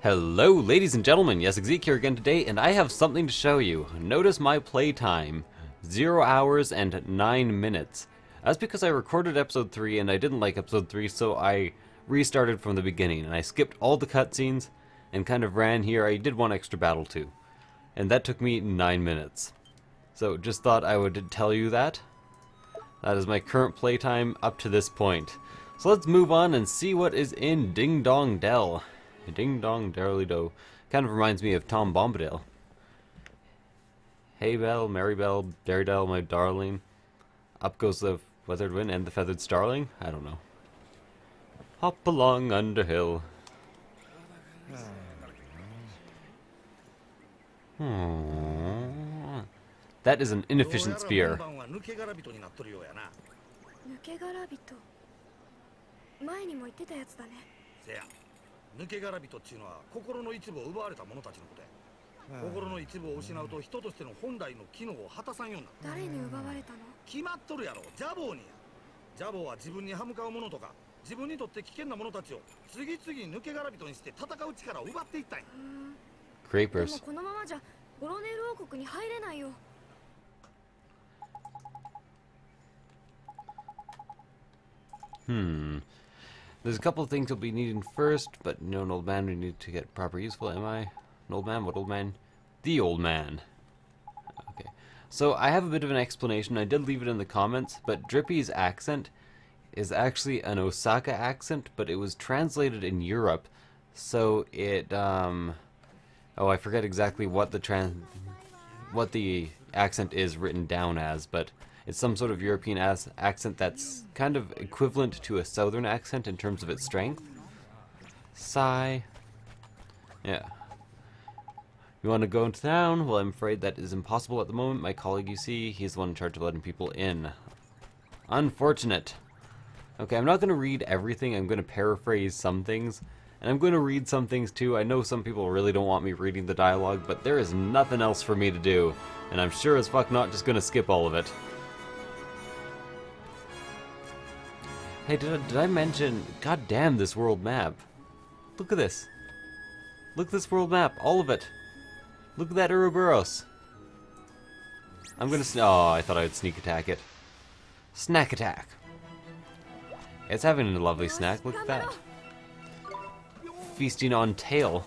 Hello ladies and gentlemen, Yessik here again today, and I have something to show you. Notice my playtime, 0 hours and 9 minutes. That's because I recorded episode 3 and I didn't like episode 3, so I restarted from the beginning, and I skipped all the cutscenes and kind of ran here. I did one extra battle too, and that took me 9 minutes. So just thought I would tell you that. That is my current playtime up to this point. So let's move on and see what is in Ding Dong Dell. Ding Dong Darely Do. Kind of reminds me of Tom Bombadil. Hey Belle, Mary Belle, Daredell, my darling. Up goes the weathered wind and the feathered starling? I don't know. Hop along Underhill. That is an inefficient spear. 抜け殻人っていうのは心の一部を奪われた者たちのことや。心の一部を失うと人としての本来の機能を果たさんようになる。誰に奪われたの？決まっとるやろ。ジャボーにや。ジャボーは自分に歯向かう者とか自分にとって危険な者たちを次々抜け殻人にして戦う力を奪っていったんや。Creepers。でもこのままじゃゴロネール王国に入れないよ。There's a couple of things you'll be needing first, but no, an old man, we need to get proper useful. Am I? An old man? What old man? The old man. Okay. So I have a bit of an explanation. I did leave it in the comments, but Drippy's accent is actually an Osaka accent, but it was translated in Europe, so it, oh, I forget exactly what the accent is written down as, but it's some sort of European accent that's kind of equivalent to a southern accent in terms of its strength. Sigh. Yeah. You want to go into town? Well, I'm afraid that is impossible at the moment. My colleague, you see, he's the one in charge of letting people in. Unfortunate. Okay, I'm not going to read everything. I'm going to paraphrase some things. And I'm going to read some things too. I know some people really don't want me reading the dialogue, but there is nothing else for me to do. And I'm sure as fuck not just going to skip all of it. Hey, did I mention... God damn this world map. Look at this. Look at this world map. All of it. Look at that Ouroboros. I'm gonna... Oh, I thought I would sneak attack it. Snack attack. It's having a lovely snack. Look at that. Feasting on tail.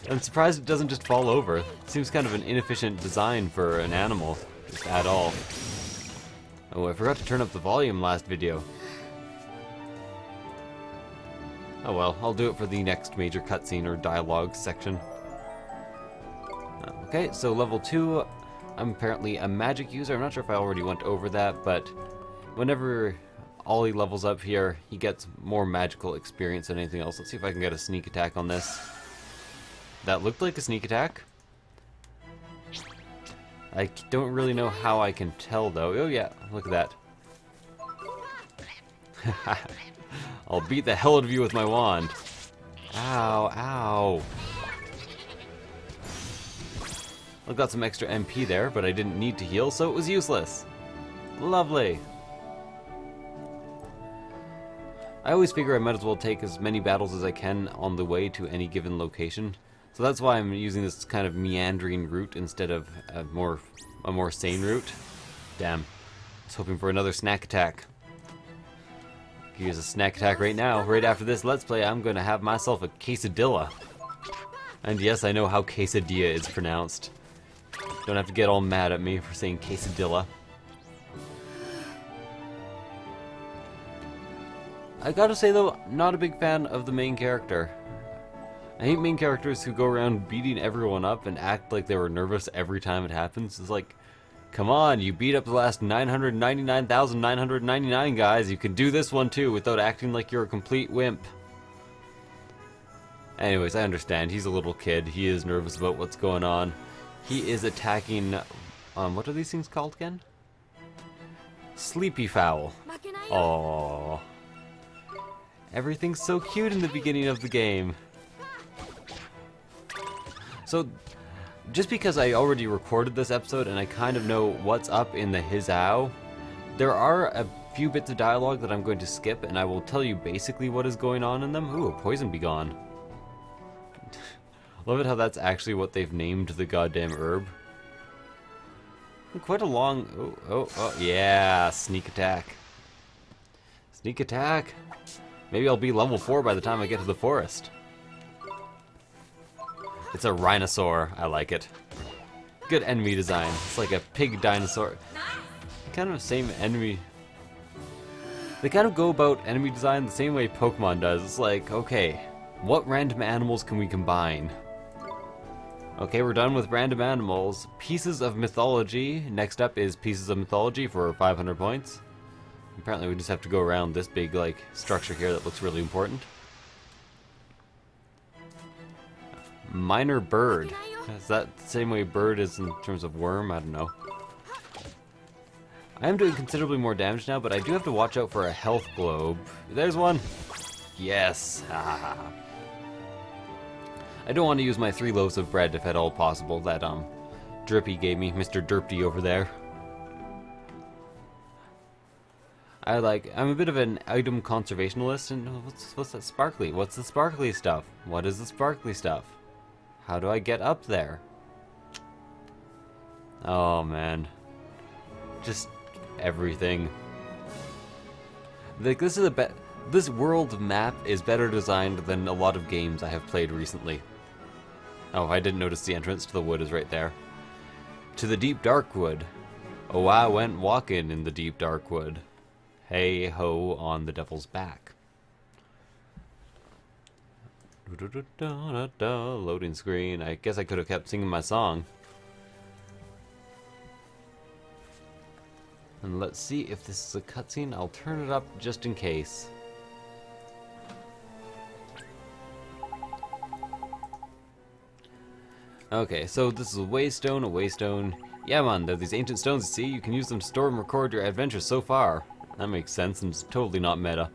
I'm surprised it doesn't just fall over. It seems kind of an inefficient design for an animal. Just at all. Oh, I forgot to turn up the volume last video. Oh well, I'll do it for the next major cutscene or dialogue section. Okay, so level 2, I'm apparently a magic user. I'm not sure if I already went over that, but whenever Ollie levels up here, he gets more magical experience than anything else. Let's see if I can get a sneak attack on this. That looked like a sneak attack. I don't really know how I can tell though. Oh yeah, look at that. I'll beat the hell out of you with my wand. Ow, ow. I got some extra MP there, but I didn't need to heal, so it was useless. Lovely. I always figure I might as well take as many battles as I can on the way to any given location. So that's why I'm using this kind of meandering route instead of a more sane route. Damn. I was hoping for another snack attack. Here's a snack attack right now. Right after this Let's Play, I'm going to have myself a quesadilla. And yes, I know how quesadilla is pronounced. Don't have to get all mad at me for saying quesadilla. I gotta say though, not a big fan of the main character. I hate main characters who go around beating everyone up and act like they were nervous every time it happens. It's like, come on, you beat up the last 999,999 guys. You can do this one too without acting like you're a complete wimp. Anyways, I understand. He's a little kid. He is nervous about what's going on. He is attacking, what are these things called again? Sleepy fowl. Aww. Everything's so cute in the beginning of the game. So, just because I already recorded this episode and I kind of know what's up in the His Ow, there are a few bits of dialogue that I'm going to skip, and I will tell you basically what is going on in them. Ooh, a poison be gone. Love it how that's actually what they've named the goddamn herb. Quite a long... Oh, yeah, sneak attack. Sneak attack. Maybe I'll be level 4 by the time I get to the forest. It's a rhinosaur. I like it. Good enemy design. It's like a pig dinosaur. Kind of same enemy... They kind of go about enemy design the same way Pokemon does. It's like, okay, what random animals can we combine? Okay, we're done with random animals. Pieces of mythology. Next up is pieces of mythology for 500 points. Apparently we just have to go around this big, like, structure here that looks really important. Minor bird. Is that the same way bird is in terms of worm? I don't know. I am doing considerably more damage now, but I do have to watch out for a health globe. There's one! Yes! I don't want to use my 3 loaves of bread if at all possible that Drippy gave me, Mr. Derpty over there. I'm a bit of an item conservationalist, and what's that sparkly? What's the sparkly stuff? What is the sparkly stuff? How do I get up there? Oh man. Just everything. Like, this world map is better designed than a lot of games I have played recently. Oh, I didn't notice the entrance to the wood is right there. To the deep dark wood. Oh, I went walking in the deep dark wood. Hey ho on the devil's back. Loading screen. I guess I could have kept singing my song. And let's see if this is a cutscene. I'll turn it up just in case. Okay, so this is a waystone, a waystone. Yeah man, they're these ancient stones you see. You can use them to store and record your adventures so far. That makes sense and it's totally not meta.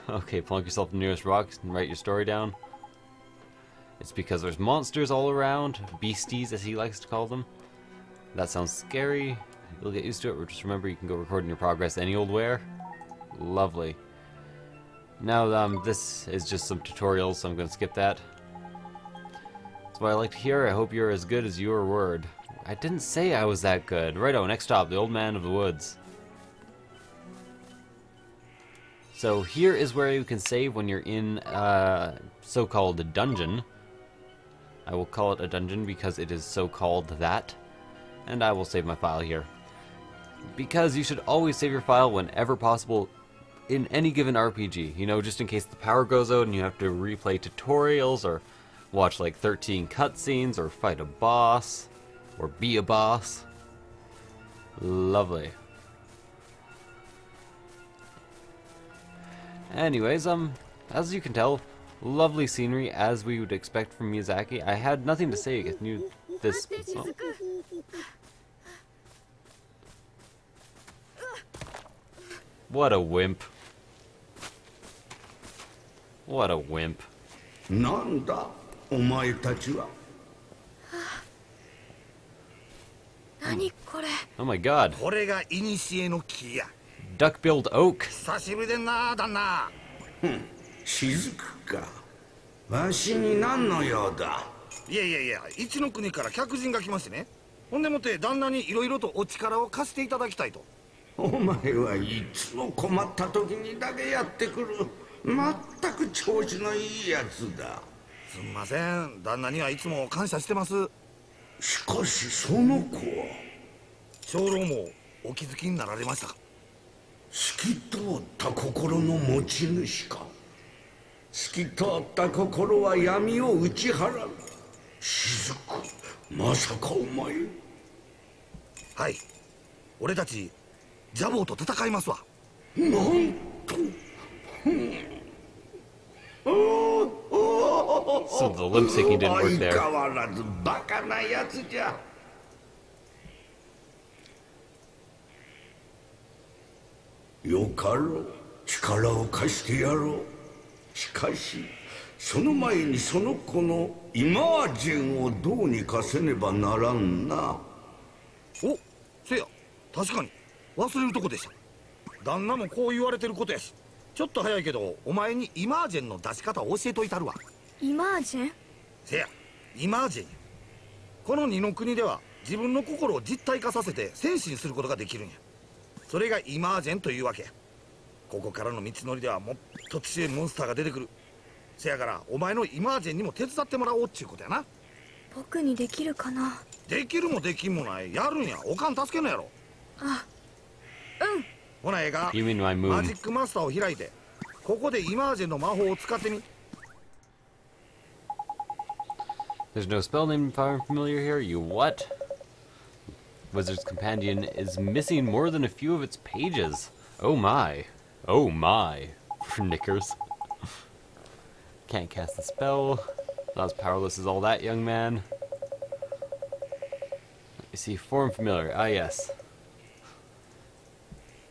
Okay, plonk yourself in the nearest rock and write your story down. It's because there's monsters all around. Beasties, as he likes to call them. That sounds scary. You'll get used to it. Just remember you can go recording your progress any old where. Lovely. Now, this is just some tutorials, so I'm going to skip that. That's what I like to hear. I hope you're as good as your word. I didn't say I was that good. Righto, next stop, the old man of the woods. So here is where you can save when you're in so-called dungeon. I will call it a dungeon because it is so-called that. And I will save my file here. Because you should always save your file whenever possible in any given RPG. You know, just in case the power goes out and you have to replay tutorials or watch like 13 cutscenes or fight a boss or be a boss. Lovely. Anyways, as you can tell, lovely scenery as we would expect from Miyazaki. I had nothing to say against this. Oh. What a wimp. What a wimp. Nanda, omae tachi wa? Oh my god. これが古の木や。Duck-billed oak. 久しぶりでんな、旦那。雫か。わしに何の用だ。いやいやいや、一の国から客人が来ましてね。ほんでもって旦那にいろいろとお力を貸していただきたいと。お前はいつも困った時にだけやってくる。全く調子のいいやつだ。すんません、旦那にはいつも感謝してます。しかしその子は長老もお気づきになられましたか。透き通った心の持ち主か。透き通った心は闇を打ち払う。雫、まさかお前。はい、俺たちジャボーと戦いますわ。なんと。So the limp syncing didn't work 相 there. 変わらずバカなやつじゃ。よかろう、力を貸してやろう。しかしその前にその子のイマージェンをどうにかせねばならんな。お、せや、確かに忘れるとこでした。旦那もこう言われてることやし。ちょっと早いけど、お前にイマージェンの出し方を教えといたるわ。イマージェン？せや、イマージェンや。この二の国では自分の心を実体化させて戦士にすることができるんや。それがイマージェンというわけや。ここからの道のりではもっと強いモンスターが出てくる。せやからお前のイマージェンにも手伝ってもらおうっちゅうことやな。僕にできるかな？できるもできんもない。やるんや。おかん助けんのやろ。あ、うん。ほなええか。 You mean my moon? マジックマスターを開いて、ここでイマージェンの魔法を使ってみ。 There's no spell named Fire Familiar here. You what? Wizard's Companion is missing more than a few of its pages. Oh my. Oh my. For knickers. Can't cast the spell. Not as powerless as all that, young man. Let me see. Form Familiar. Ah, yes.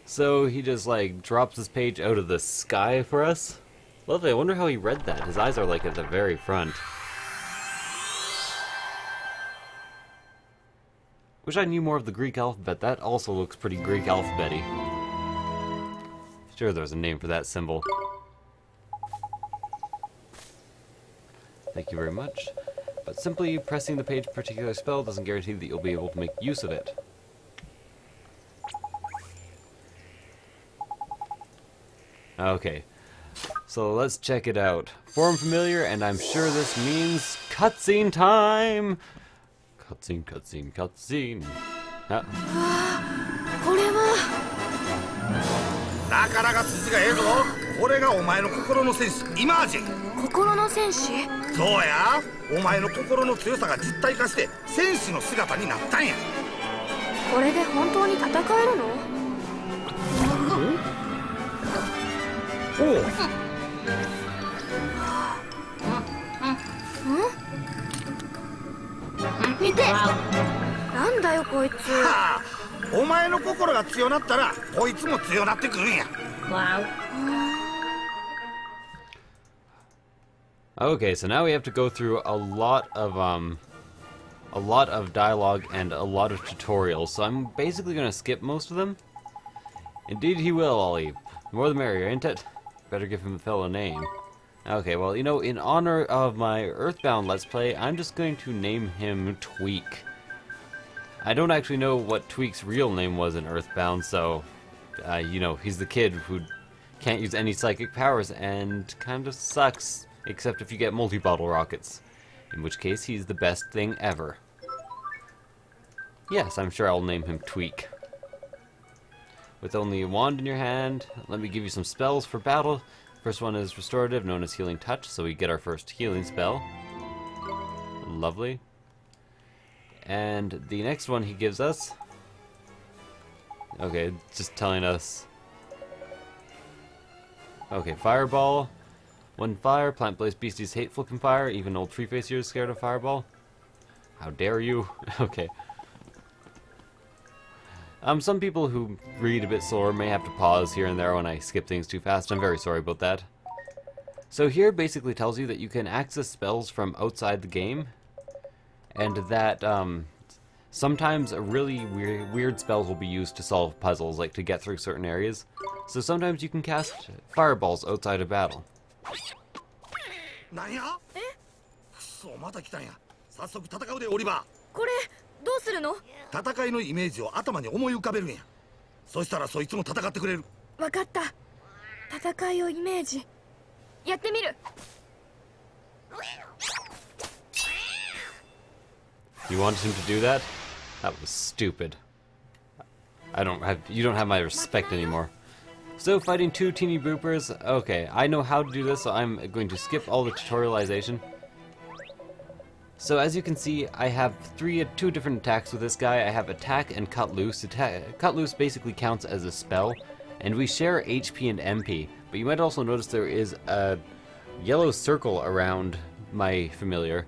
So he just, like, drops this page out of the sky for us? Lovely. I wonder how he read that. His eyes are, like, at the very front. Wish I knew more of the Greek alphabet. That also looks pretty Greek alphabet-y. Sure, there's a name for that symbol. Thank you very much. But simply pressing the page particular spell doesn't guarantee that you'll be able to make use of it. Okay, so let's check it out. Form Familiar, and I'm sure this means cutscene time! Cutscene, cutscene, cutscene. これはなかなか筋がええぞ。これがお前の心の戦士イマージェン。心の戦士？そうや。お前の心の強さが実体化して戦士の姿になったんや。これで本当に戦えるの？おう。見て！なんだよこいつ。はあ、お前の心が強なったらこいつも強なってくるんや。Okay, so now we have to go through a lot of dialogue and a lot of tutorials, so I'm basically going to skip most of them. Indeed he will, Ollie. The more the merrier, ain't it? Better give him a fellow name. Okay, well, you know, in honor of my Earthbound Let's Play, I'm just going to name him Tweak. I don't actually know what Tweak's real name was in Earthbound, so, you know, he's the kid who can't use any psychic powers and kind of sucks, except if you get multi-bottle rockets, in which case he's the best thing ever. Yes, I'm sure I'll name him Tweak. With only a wand in your hand, let me give you some spells for battle. First one is restorative, known as Healing Touch, so we get our first healing spell. Lovely. And the next one he gives us... Okay, just telling us... Okay, Fireball. One fire, plant blaze beasties hateful can fire, even old tree face here is scared of Fireball. How dare you? Okay. Some people who read a bit slower may have to pause here and there when I skip things too fast. I'm very sorry about that. So here basically tells you that you can access spells from outside the game, and that sometimes really weird spells will be used to solve puzzles, like to get through certain areas. So sometimes you can cast fireballs outside of battle. なんや？え？くそ、また来たんや。早速戦うでオリバー。これどうするの？戦いのイメージを頭に思い浮かべるんや。そしたらそいつも戦ってくれる。わかった。戦いをイメージ。やってみる。You wanted him to do that? That was stupid. You don't have my respect anymore. So, fighting two teeny boopers. Okay, I know how to do this, so I'm going to skip all the tutorialization. So, as you can see, I have two different attacks with this guy. I have Attack and Cut Loose. Cut Loose basically counts as a spell, and we share HP and MP. But you might also notice there is a yellow circle around my familiar.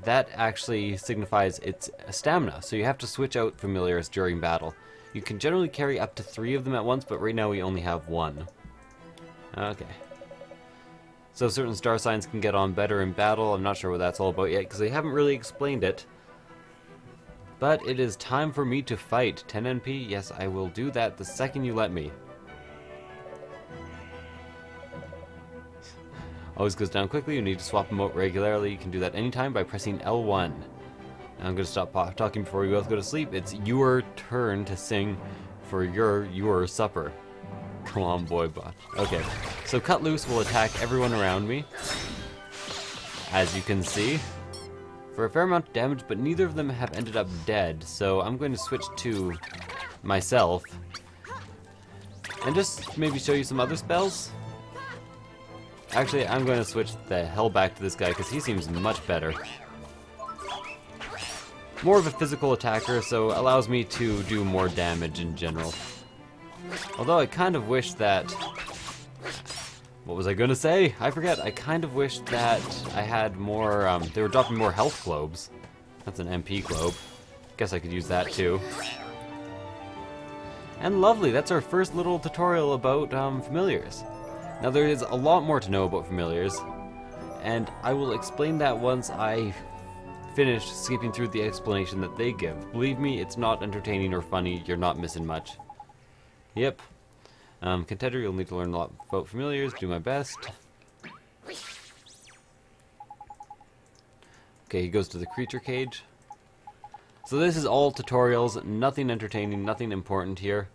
That actually signifies its stamina, so you have to switch out familiars during battle. You can generally carry up to 3 of them at once, but right now we only have 1. Okay. So certain star signs can get on better in battle. I'm not sure what that's all about yet, because they haven't really explained it. But it is time for me to fight. 10 NP? Yes, I will do that the second you let me. Always goes down quickly. You need to swap them out regularly. You can do that anytime by pressing L1. Now I'm going to stop talking before we both go to sleep. It's your turn to sing for your supper. Come on, boy bot. Okay, so Cut Loose will attack everyone around me, as you can see, for a fair amount of damage, but neither of them have ended up dead, so I'm going to switch to myself and just maybe show you some other spells. Actually, I'm going to switch the hell back to this guy because he seems much better. More of a physical attacker, so allows me to do more damage in general. Although I kind of wish that... What was I going to say? I forget. I kind of wish that I had more... they were dropping more health globes. That's an MP globe. Guess I could use that too. And lovely, that's our first little tutorial about familiars. Now there is a lot more to know about familiars, and I will explain that once I finish skipping through the explanation that they give. Believe me, it's not entertaining or funny. You're not missing much. Yep. Contender, you'll need to learn a lot about familiars. Do my best. Okay, he goes to the creature cage. So this is all tutorials, nothing entertaining, nothing important here.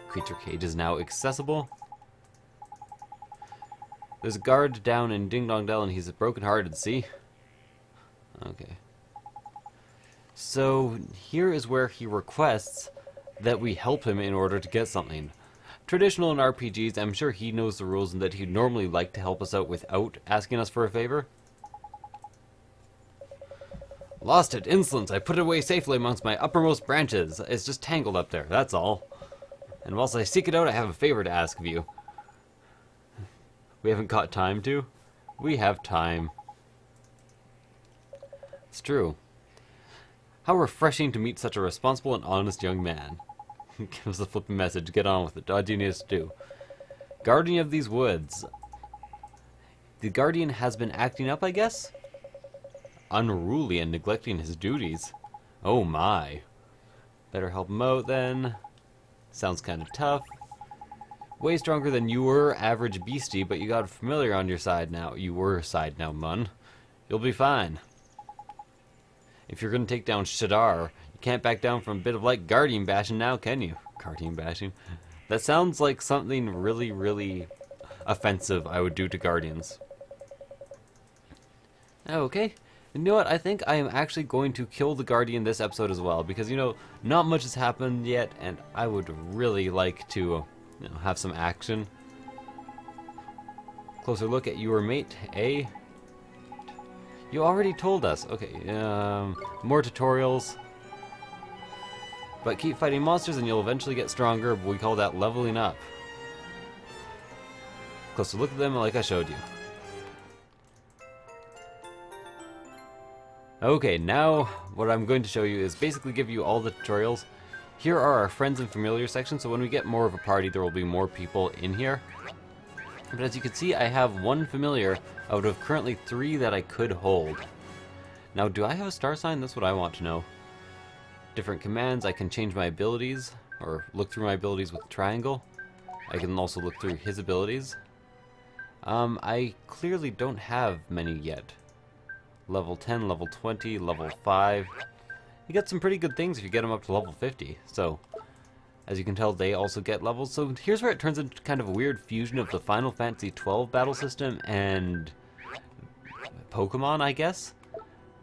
Creature cage is now accessible. There's a guard down in Ding Dong Dell and he's broken-hearted, see? Okay. So here is where he requests that we help him in order to get something. Traditional in RPGs, I'm sure he knows the rules and that he'd normally like to help us out without asking us for a favor. Lost it, insolence. I put it away safely amongst my uppermost branches. It's just tangled up there, that's all. And whilst I seek it out, I have a favor to ask of you. We haven't got time to? We have time. It's true. How refreshing to meet such a responsible and honest young man. Give us a flipping message. Get on with it. What do you need us to do? Guardian of these woods. The Guardian has been acting up, I guess? Unruly and neglecting his duties. Oh my. Better help him out then. Sounds kind of tough. Way stronger than you were, average beastie, but you got a familiar on your side now. You were side now, mun. You'll be fine. If you're gonna take down Shadar, you can't back down from a bit of light Guardian bashing now, can you? Guardian bashing? That sounds like something really, really offensive I would do to Guardians. Okay. You know what? I think I am actually going to kill the Guardian this episode as well, because, you know, not much has happened yet, and I would really like to, you know, have some action. Closer look at your mate, eh? You already told us. Okay, more tutorials. But keep fighting monsters and you'll eventually get stronger. We call that leveling up. Closer look at them like I showed you. Okay, now what I'm going to show you is basically give you all the tutorials. Here are our friends and familiar sections, so when we get more of a party there will be more people in here. But as you can see, I have one familiar out of currently 3 that I could hold. Now, do I have a star sign? That's what I want to know. Different commands, I can change my abilities, or look through my abilities with triangle. I can also look through his abilities. I clearly don't have many yet. Level 10, level 20, level 5. You get some pretty good things if you get them up to level 50. So, as you can tell, they also get levels. So here's where it turns into kind of a weird fusion of the Final Fantasy XII battle system and Pokemon, I guess.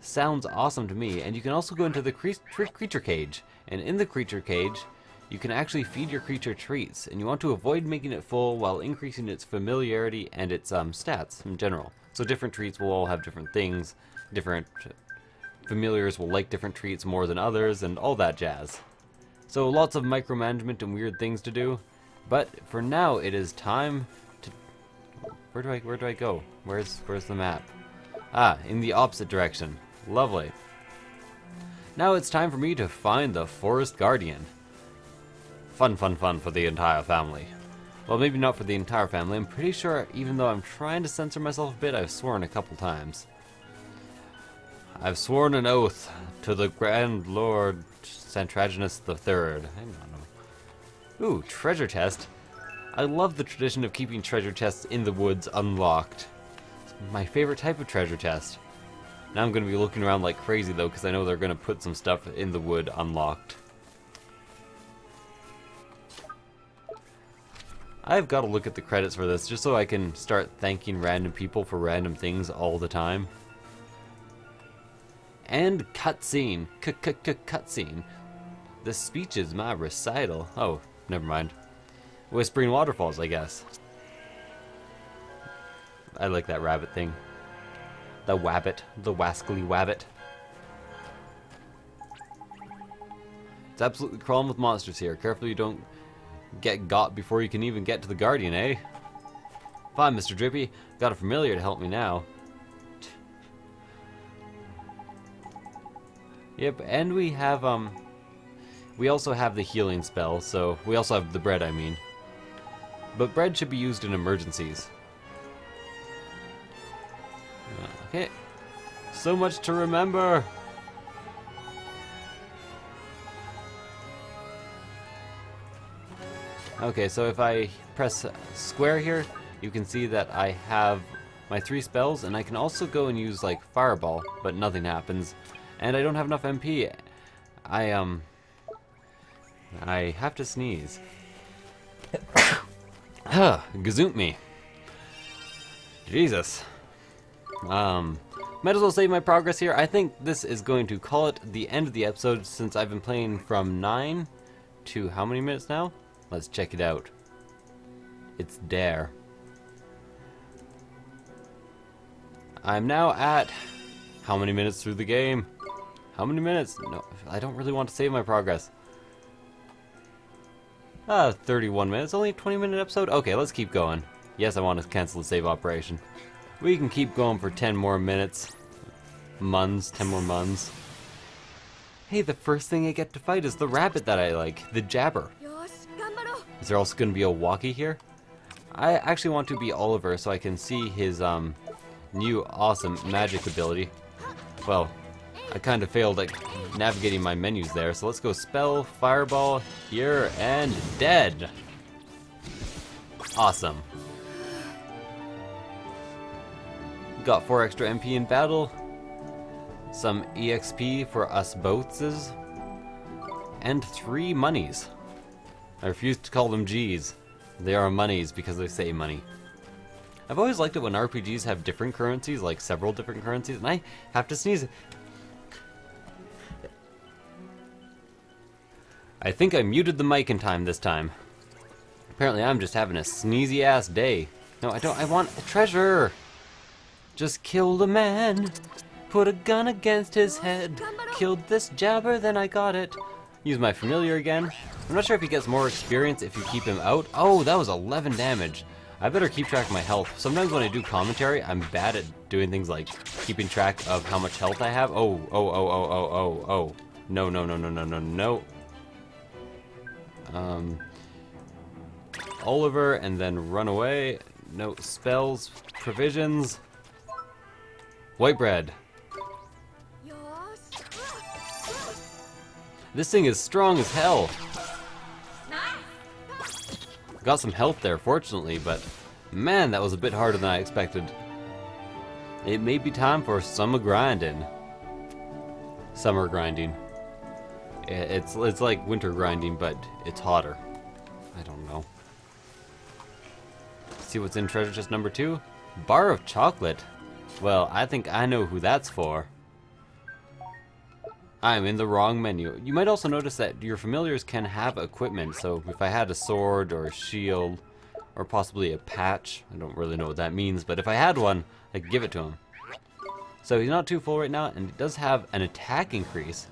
Sounds awesome to me. And you can also go into the creature cage. And in the creature cage, you can actually feed your creature treats. And you want to avoid making it full while increasing its familiarity and its stats in general. So different treats will all have different things. Different familiars will like different treats more than others, and all that jazz. So lots of micromanagement and weird things to do. But for now, it is time to... Where do I go? Where's the map? Ah, in the opposite direction. Lovely. Now it's time for me to find the Forest Guardian. Fun, fun, fun for the entire family. Well, maybe not for the entire family. I'm pretty sure, even though I'm trying to censor myself a bit, I've sworn a couple times. I've sworn an oath to the Grand Lord Santraginus III. Hang on. Ooh, treasure chest. I love the tradition of keeping treasure chests in the woods unlocked. It's my favorite type of treasure chest. Now I'm going to be looking around like crazy though, because I know they're going to put some stuff in the wood unlocked. I've got to look at the credits for this just so I can start thanking random people for random things all the time. And cutscene. Cutscene. The speech is my recital. Oh, never mind. Whispering Waterfalls, I guess. I like that rabbit thing. The wabbit. The wascally wabbit. It's absolutely crawling with monsters here. Careful you don't get got before you can even get to the Guardian, eh? Fine, Mr. Drippy. Got a familiar to help me now. Yep, and we have, we also have the healing spell, so we also have the bread, I mean. But bread should be used in emergencies. Okay. So much to remember! Okay, so if I press square here, you can see that I have my 3 spells, and I can also go and use, like, Fireball, but nothing happens. And I don't have enough MP. I have to sneeze. Gazoont me. Jesus. Might as well save my progress here. I think this is going to call it the end of the episode, since I've been playing from 9 to how many minutes now? Let's check it out. It's there. I'm now at how many minutes through the game? How many minutes? No, I don't really want to save my progress. 31 minutes, only a 20-minute episode? Okay, let's keep going. Yes, I want to cancel the save operation. We can keep going for 10 more minutes. 10 more muns. Hey, the first thing I get to fight is the rabbit that I like, the Jabber. Is there also going to be a walkie here? I actually want to be Oliver so I can see his new awesome magic ability. Well, I kind of failed at navigating my menus there, so let's go spell, fireball, here, and dead. Awesome. Got 4 extra MP in battle, some EXP for us boths, and 3 monies. I refuse to call them G's. They are monies because they say money. I've always liked it when RPGs have different currencies, like several different currencies, and I have to sneeze. I think I muted the mic in time this time. Apparently I'm just having a sneezy ass day. No, I don't. I want a treasure. Just killed a man. Put a gun against his head. Killed this jabber, then I got it. Use my familiar again. I'm not sure if he gets more experience if you keep him out. Oh, that was 11 damage. I better keep track of my health. Sometimes when I do commentary, I'm bad at doing things like keeping track of how much health I have. Oh. No. Oliver, and then run away. No spells, provisions. White bread. This thing is strong as hell. Got some health there, fortunately, but man, that was a bit harder than I expected. It may be time for summer grinding. Summer grinding. It's like winter grinding, but it's hotter. I don't know. See what's in treasure chest number 2? Bar of chocolate. Well, I think I know who that's for. I'm in the wrong menu. You might also notice that your familiars can have equipment, so if I had a sword or a shield, or possibly a patch, I don't really know what that means, but if I had one, I could give it to him. So he's not too full right now, and he does have an attack increase,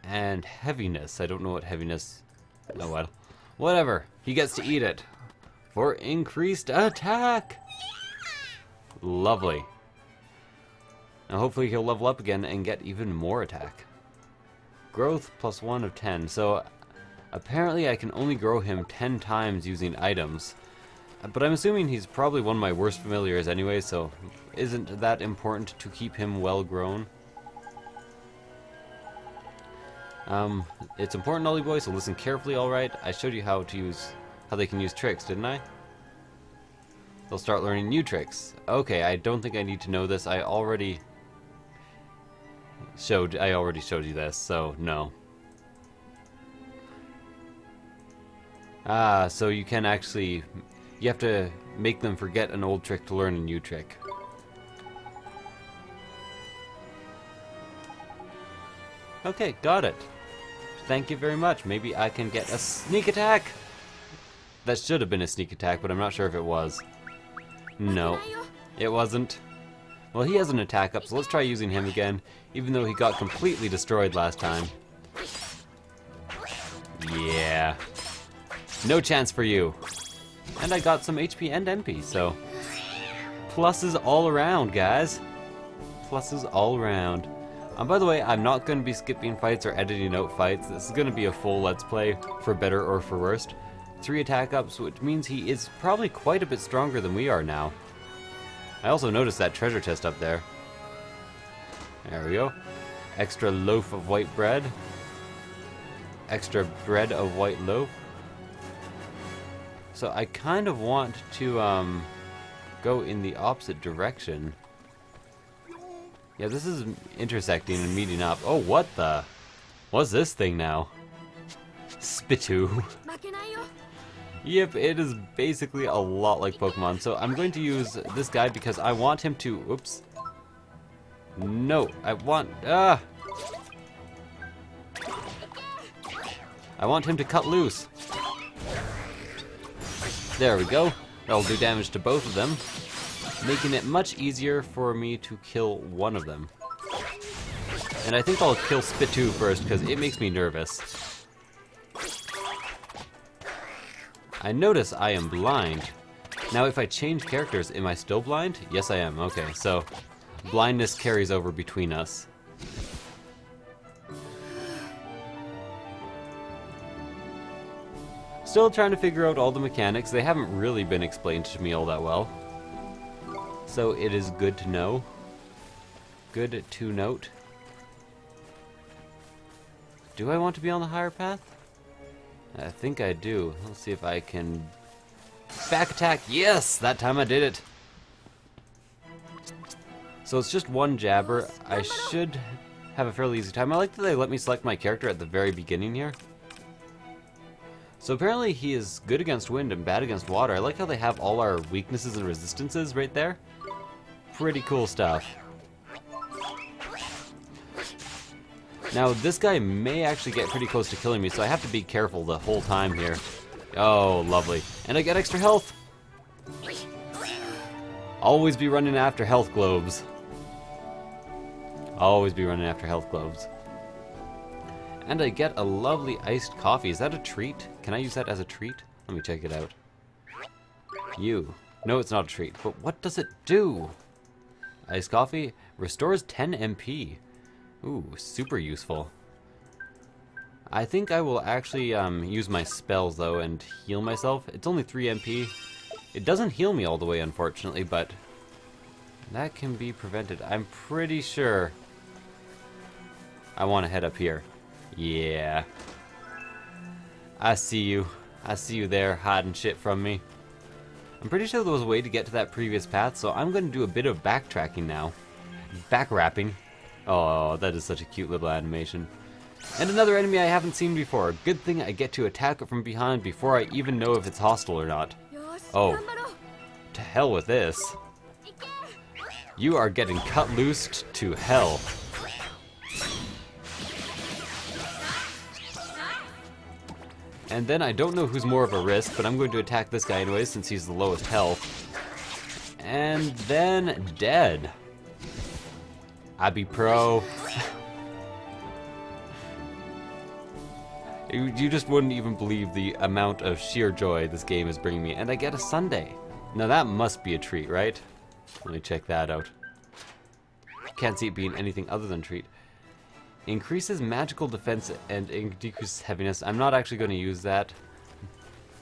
and heaviness. I don't know what heaviness... Oh, well. Whatever. He gets to eat it. For increased attack! Lovely. Now hopefully he'll level up again and get even more attack. Growth +1 of 10. So apparently I can only grow him 10 times using items. But I'm assuming he's probably one of my worst familiars anyway, so isn't that important to keep him well grown? It's important, Ollie boy, so listen carefully, alright? I showed you how to use how they can use tricks, didn't I? They'll start learning new tricks. Okay, I don't think I need to know this. I already showed you this, so no. Ah, so you can actually, you have to make them forget an old trick to learn a new trick. Okay, got it. Thank you very much. Maybe I can get a sneak attack. That should have been a sneak attack, but I'm not sure if it was. No, it wasn't. Well, he has an attack up, so let's try using him again, even though he got completely destroyed last time. Yeah. No chance for you. And I got some HP and NP, so... pluses all around, guys. Pluses all around. By the way, I'm not going to be skipping fights or editing out fights. This is going to be a full Let's Play, for better or for worst. 3 attack ups, which means he is probably quite a bit stronger than we are now. I also noticed that treasure chest up there. There we go. Extra loaf of white bread. Extra bread of white loaf. So I kind of want to go in the opposite direction. Yeah, this is intersecting and meeting up. Oh, what the? What's this thing now? Spitoo. Yep, it is basically a lot like Pokemon. So I'm going to use this guy because I want him to... Oops. No, I want... I want him to cut loose. There we go. That'll do damage to both of them, making it much easier for me to kill one of them. And I think I'll kill Spitoo first because it makes me nervous. I notice I am blind. Now if I change characters, am I still blind? Yes I am, okay, so blindness carries over between us. Still trying to figure out all the mechanics. They haven't really been explained to me all that well. So it is good to know. Good to note. Do I want to be on the higher path? I think I do. Let's see if I can... Back attack! Yes! That time I did it! So it's just one jabber. I should have a fairly easy time. I like that they let me select my character at the very beginning here. So apparently he is good against wind and bad against water. I like how they have all our weaknesses and resistances right there. Pretty cool stuff. Now this guy may actually get pretty close to killing me, so I have to be careful the whole time here. Oh, lovely. And I get extra health! Always be running after health globes. Always be running after health globes. And I get a lovely iced coffee. Is that a treat? Can I use that as a treat? Let me check it out. You. No, it's not a treat. But what does it do? Iced coffee restores 10 MP. Ooh, super useful. I think I will actually use my spells though and heal myself. It's only 3 MP. It doesn't heal me all the way, unfortunately, but that can be prevented. I'm pretty sure I want to head up here. Yeah. I see you. I see you there hiding shit from me. I'm pretty sure there was a way to get to that previous path, so I'm going to do a bit of backtracking now. Back-rapping. Oh, that is such a cute little animation. And another enemy I haven't seen before. Good thing I get to attack it from behind before I even know if it's hostile or not. Oh. To hell with this. You are getting cut loose to hell. And then I don't know who's more of a risk, but I'm going to attack this guy anyway since he's the lowest health. And then dead. I be pro. You just wouldn't even believe the amount of sheer joy this game is bringing me. And I get a sundae. Now that must be a treat, right? Let me check that out. Can't see it being anything other than treat. Increases magical defense and decreases heaviness. I'm not actually going to use that.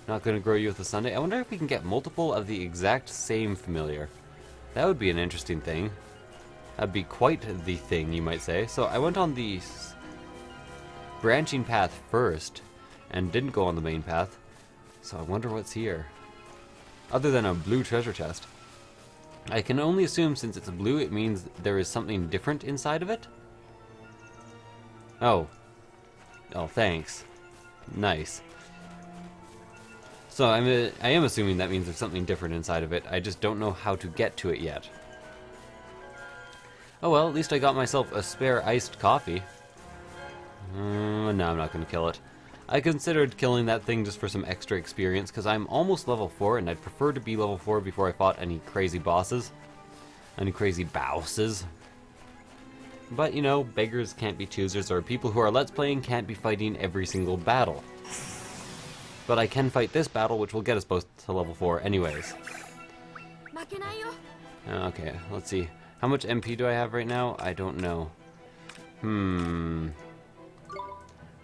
Not going to grow you with a sundae. I wonder if we can get multiple of the exact same familiar. That would be an interesting thing. That'd be quite the thing, you might say. So I went on the branching path first and didn't go on the main path. So I wonder what's here. Other than a blue treasure chest. I can only assume since it's blue, it means there is something different inside of it. Oh. Oh, thanks. Nice. So I am assuming that means there's something different inside of it. I just don't know how to get to it yet. Oh well, at least I got myself a spare iced coffee. No, I'm not going to kill it. I considered killing that thing just for some extra experience, because I'm almost level 4, and I'd prefer to be level 4 before I fought any crazy bosses. Any crazy bosses. But, you know, beggars can't be choosers, or people who are Let's Playing can't be fighting every single battle. But I can fight this battle, which will get us both to level 4 anyways. Okay, let's see. How much MP do I have right now? I don't know.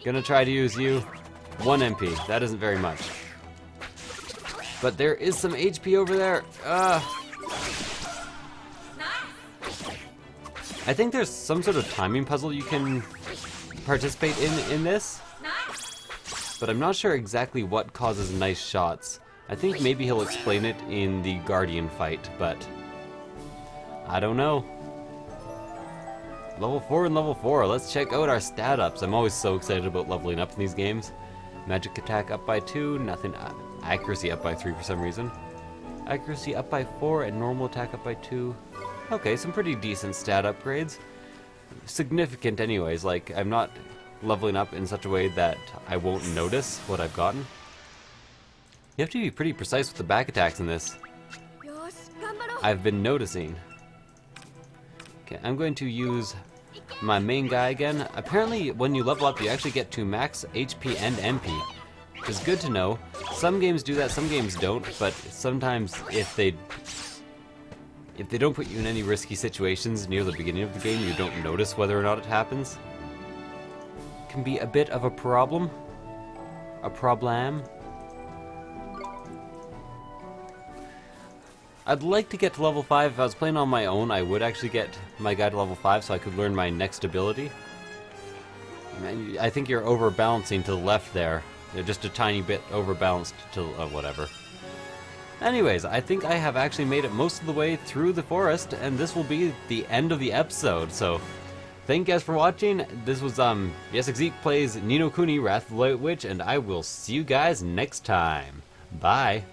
Gonna try to use you. 1 MP. That isn't very much. But there is some HP over there. I think there's some sort of timing puzzle you can participate in this. But I'm not sure exactly what causes nice shots. I think maybe he'll explain it in the Guardian fight, but I don't know. Level 4 and level 4. Let's check out our stat ups. I'm always so excited about leveling up in these games. Magic attack up by 2, nothing. Accuracy up by 3 for some reason. Accuracy up by 4 and normal attack up by 2. Okay, some pretty decent stat upgrades. Significant anyways, like I'm not leveling up in such a way that I won't notice what I've gotten. You have to be pretty precise with the back attacks in this. I've been noticing. Okay, I'm going to use my main guy again. Apparently, when you level up, you actually get to max HP and MP, which is good to know. Some games do that, some games don't, but sometimes if they don't put you in any risky situations near the beginning of the game, you don't notice whether or not it happens. It can be a bit of a problem. A problem. I'd like to get to level 5. If I was playing on my own, I would actually get my guy to level 5 so I could learn my next ability. I think you're overbalancing to the left there. You're just a tiny bit overbalanced to whatever. Anyways, I think I have actually made it most of the way through the forest, and this will be the end of the episode. So, thank you guys for watching. This was Yessik plays Ni no Kuni, Wrath of the White Witch, and I will see you guys next time. Bye.